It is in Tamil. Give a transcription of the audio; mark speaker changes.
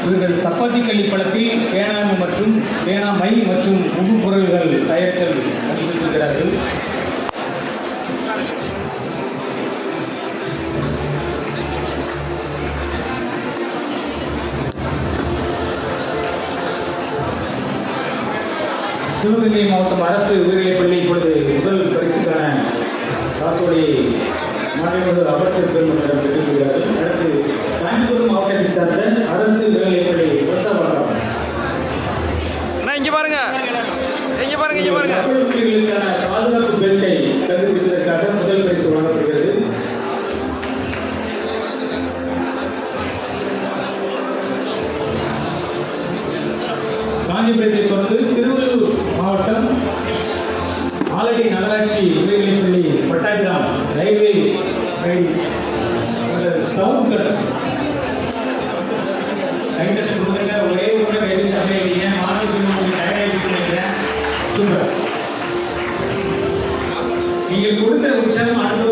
Speaker 1: இவர்கள் சப்பாத்தி கள்ளி பழத்தில் பேனாமை மற்றும் பேனாமை மற்றும் உப்பு பொருள்கள் தயாரித்தல் அறிவித்திருக்கிறார்கள். சிவகங்கை மாவட்டம் அரசு உயர்நிலைப்பள்ளி இப்பொழுது முதல் பரிசுக்கான காசோலையை மாநில அமைச்சர் பெருமக்களிடம் பெற்றுக்கொள்கிறார்கள். அடுத்து காஞ்சிபுரம் மாவட்டத்தை சார்ந்த அரசு உயர்நிலைப்பள்ளி வருஷாபாக்கம்
Speaker 2: இங்க பாருங்க
Speaker 1: மக்கள் உரிமைகளுக்கான பாதுகாப்பு பெல்ட்டை கண்டுபிடித்ததற்காக முதல் பரிசு வழங்கப்படுகிறது. காஞ்சிபுரத்தை தொடர்ந்து திருவள்ளூர் மாவட்டம் ஆலடி நகராட்சி உயர்நிலைப்பள்ளி பட்டாபிராம் ரயில்வே சைடு சவுண்ட் கைத்தட்டு கொடுத்துருங்க. ஒரே ஒரு கைது சமையலீங்க மாணவ சொல்லுங்க சூப்பர். நீங்கள் கொடுத்த உற்சாகம் அடுத்த